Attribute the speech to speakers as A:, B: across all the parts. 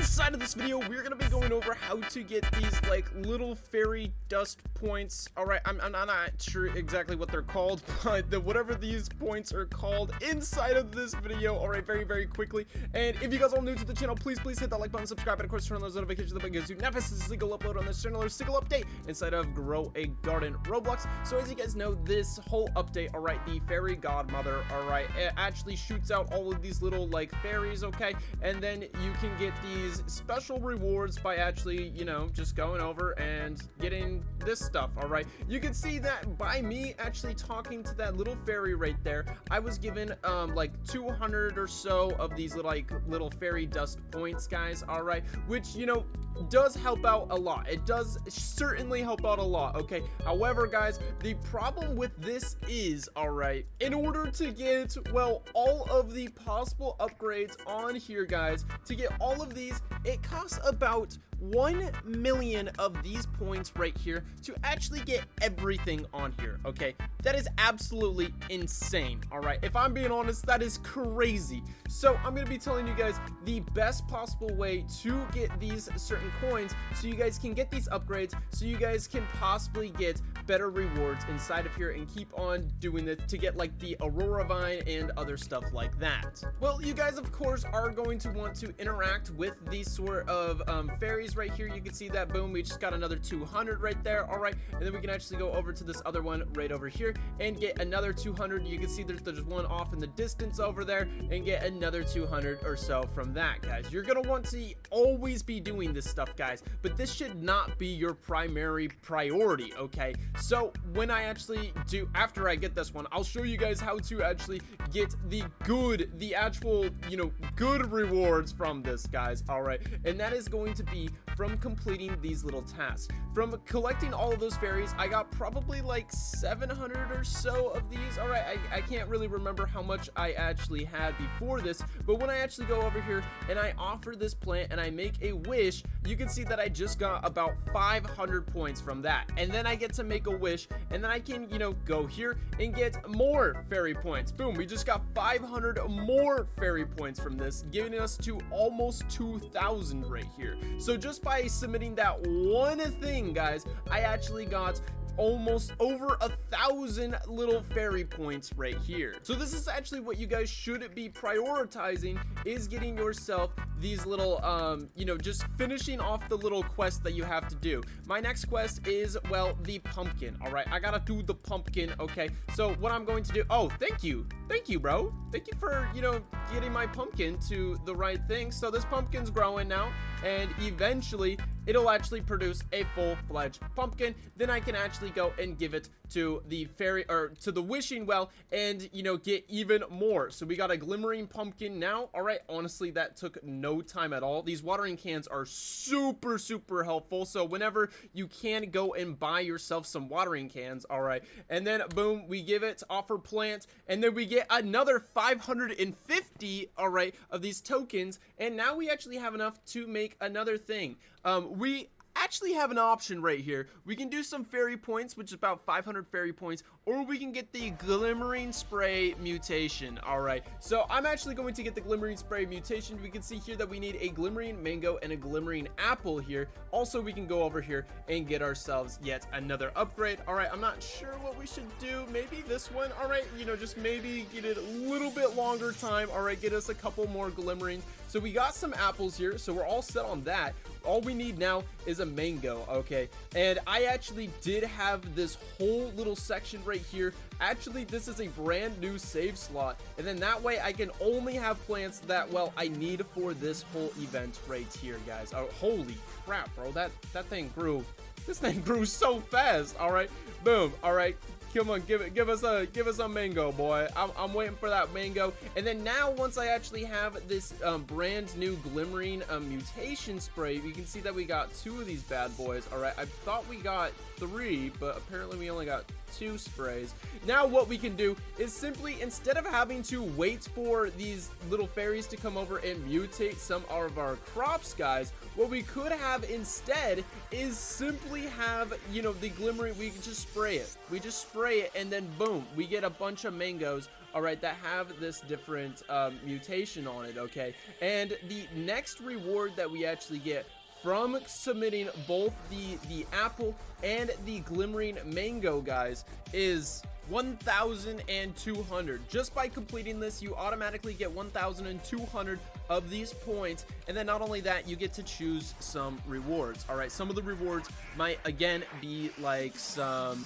A: Inside of this video, we're gonna be going over how to get these like little fairy dust points. All right, I'm not sure exactly what they're called, but whatever these points are called inside of this video. All right, very quickly. And if you guys are new to the channel, please hit that like button, subscribe, and of course turn on those notifications that gives you never miss a single upload on this channel or single update inside of Grow a Garden Roblox. So as you guys know, this whole update, all right, the fairy godmother, all right, it actually shoots out all of these little like fairies, okay, and then you can get these special rewards by actually, you know, just going over and getting this stuff. All right, you can see that by me actually talking to that little fairy right there, I was given like 200 or so of these little fairy dust points, guys. All right, which, you know, does help out a lot. It does certainly help out a lot, okay? However, guys, the problem with this is, all right, in order to get, well, all of the possible upgrades on here, guys, to get all of these, it costs about 1 million of these points right here to actually get everything on here, okay? That is absolutely insane, all right? If I'm being honest, that is crazy. So I'm gonna be telling you guys the best possible way to get these certain coins so you guys can get these upgrades, so you guys can possibly get better rewards inside of here and keep on doing this to get like the Aurora Vine and other stuff like that. Well, you guys of course are going to want to interact with these sort of fairies right here. You can see that, boom, we just got another 200 right there. All right, and then we can actually go over to this other one right over here and get another 200. You can see there's one off in the distance over there and get another 200 or so from that, guys. You're gonna want to always be doing this stuff, guys, but this should not be your primary priority, okay? So when I actually do, after I get this one, I'll show you guys how to actually get the actual, you know, good rewards from this, guys. All right, and that is going to be from completing these little tasks. From collecting all of those fairies, I got probably like 700 or so of these. All right, I can't really remember how much I actually had before this, but when I actually go over here and I offer this plant and I make a wish, you can see that I just got about 500 points from that. And then I get to make a wish, and then I can, you know, go here and get more fairy points. Boom, we just got 500 more fairy points from this, giving us to almost 2,000 right here. So just by submitting that one thing, guys, I actually got almost over 1,000 little fairy points right here. So this is actually what you guys should be prioritizing, is getting yourself these little you know, just finishing off the little quest that you have to do. My next quest is, well, the pumpkin. All right, I gotta do the pumpkin. Okay, so what I'm going to do, oh, thank you bro, thank you for, you know, getting my pumpkin to the right thing. So this pumpkin's growing now, and eventually it'll actually produce a full-fledged pumpkin. Then I can actually go and give it to the fairy, or to the wishing well, and, you know, get even more. So we got a glimmering pumpkin now. All right, honestly, that took no time at all. These watering cans are super helpful, so whenever you can, go and buy yourself some watering cans. All right, and then boom, we give it offer plant, and then we get another 550, all right, of these tokens, and now we actually have enough to make another thing. We actually have an option right here. We can do some fairy points, which is about 500 fairy points, or we can get the glimmering spray mutation. All right, so I'm actually going to get the glimmering spray mutation. We can see here that we need a glimmering mango and a glimmering apple here. Also, we can go over here and get ourselves yet another upgrade. All right, I'm not sure what we should do. Maybe this one. All right, you know, just maybe get it a little bit longer time. All right, get us a couple more glimmering. So we got some apples here, so we're all set on that. All we need now is a mango, okay? And I actually did have this whole little section right here. Actually, this is a brand new save slot, and then that way I can only have plants that, well, I need for this whole event right here, guys. Oh, holy crap, bro, that thing grew. This thing grew so fast. All right, boom. All right, come on, give us a mango, boy. I'm waiting for that mango. And then now, once I actually have this brand new glimmering mutation spray, you can see that we got 2 of these bad boys. All right, I thought we got 3, but apparently we only got 2 sprays. Now what we can do is simply, instead of having to wait for these little fairies to come over and mutate some of our crops, guys, what we could have instead is simply have, you know, the glimmering. We just spray it. We just spray it, and then boom, we get a bunch of mangoes all right, that have this different mutation on it, okay? And the next reward that we actually get from submitting both the apple and the glimmering mango, guys, is 1,200. Just by completing this, you automatically get 1,200 of these points, and then not only that, you get to choose some rewards. All right, some of the rewards might again be like some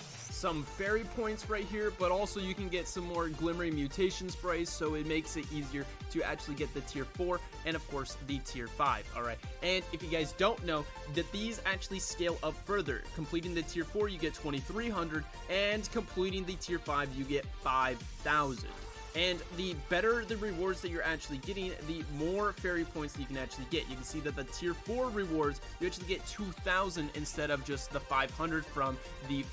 A: fairy points right here, but also you can get some more glimmering mutation sprays, so it makes it easier to actually get the tier 4 and of course the tier 5. all right, and if you guys don't know, that these actually scale up further. Completing the tier 4, you get 2,300, and completing the tier 5, you get 5,000. And the better the rewards that you're actually getting, the more fairy points that you can actually get. You can see that the tier 4 rewards, you actually get 2,000 instead of just the 500 from the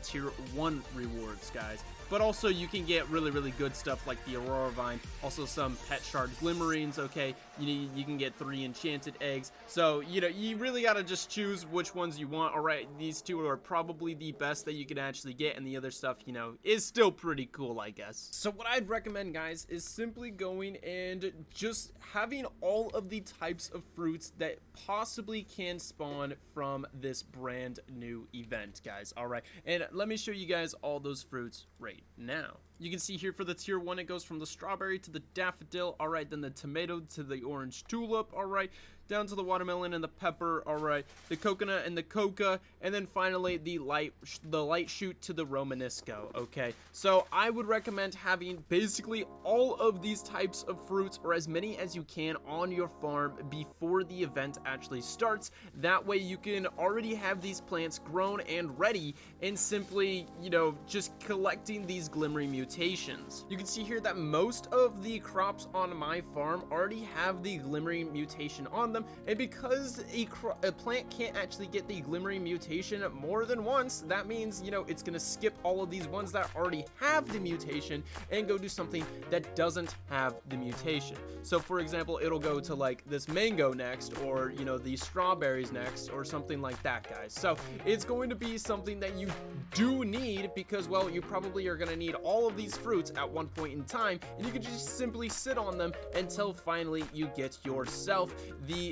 A: tier 1 rewards, guys. But also you can get really good stuff like the Aurora Vine, also some pet shard glimmerings, okay? You can get 3 enchanted eggs. So, you know, you really gotta just choose which ones you want. All right, these two are probably the best that you can actually get, and the other stuff, you know, is still pretty cool, I guess. So what I'd recommend, guys, is simply going and just having all of the types of fruits that possibly can spawn from this brand new event, guys. All right, and let me show you guys all those fruits right now. You can see here for the tier 1, it goes from the strawberry to the daffodil, all right, then the tomato to the orange tulip, all right, down to the watermelon and the pepper, all right, the coconut and the coca, and then finally the light shoot to the romanesco, okay? So I would recommend having basically all of these types of fruits, or as many as you can, on your farm before the event actually starts. That way you can already have these plants grown and ready, and simply, you know, just collecting these glimmering mutations. You can see here that most of the crops on my farm already have the glimmering mutation on them, and because a plant can't actually get the glimmering mutation more than once, that means, you know, it's gonna skip all of these ones that already have the mutation and go do something that doesn't have the mutation. So for example, it'll go to like this mango next, or, you know, these strawberries next, or something like that, guys. So it's going to be something that you do need, because, well, you probably are gonna need all of these fruits at one point in time, and you can just simply sit on them until finally you get yourself the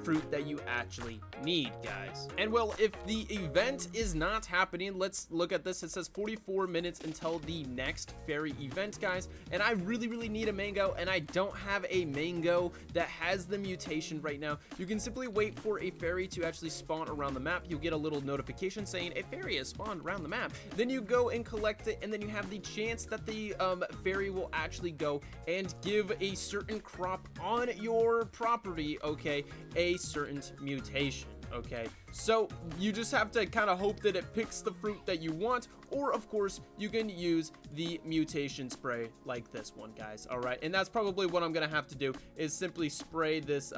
A: fruit that you actually need, guys. And well, if the event is not happening, let's look at this. It says 44 minutes until the next fairy event, guys, and I really need a mango, and I don't have a mango that has the mutation right now. You can simply wait for a fairy to actually spawn around the map. You'll get a little notification saying a fairy has spawned around the map. Then you go and collect it, and then you have the chance that the fairy will actually go and give a certain crop on your property, okay, a certain mutation. Okay, so you just have to kind of hope that it picks the fruit that you want, or of course you can use the mutation spray like this one, guys. All right, and that's probably what I'm gonna have to do, is simply spray this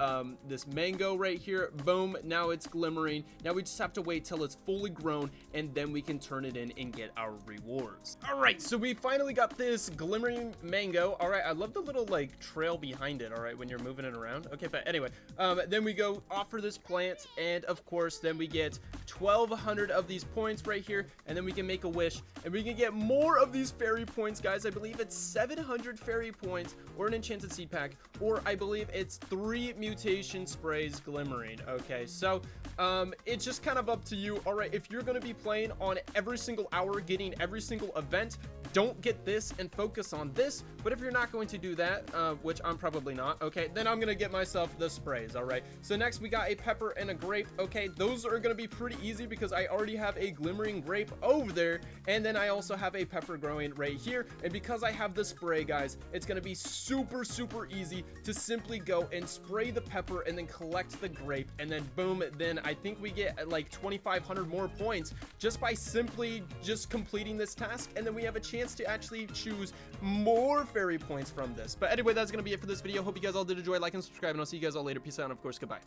A: this mango right here. Boom, now it's glimmering. Now we just have to wait till it's fully grown, and then we can turn it in and get our rewards. All right, so we finally got this glimmering mango. All right, I love the little like trail behind it, all right, when you're moving it around. Okay, but anyway, then we go offer this plant, and of course then we get 1,200 of these points right here, and then we can make a wish, and we can get more of these fairy points, guys. I believe it's 700 fairy points, or an enchanted seed pack, or I believe it's 3 mutation sprays glimmering. Okay, so it's just kind of up to you. All right, if you're going to be playing on every single hour, getting every single event, don't get this and focus on this. But if you're not going to do that, which I'm probably not, okay, then I'm gonna get myself the sprays. All right, so next we got a pepper and a grape. Okay, those are gonna be pretty easy because I already have a glimmering grape over there, and then I also have a pepper growing right here. And because I have the spray, guys, it's gonna be super easy to simply go and spray the pepper and then collect the grape, and then boom, then I think we get like 2,500 more points just by simply just completing this task, and then we have a chance to actually choose more fairy points from this. But anyway, that's gonna be it for this video. Hope you guys all did enjoy. Like and subscribe, and I'll see you guys all later. Peace out, and of course, goodbye.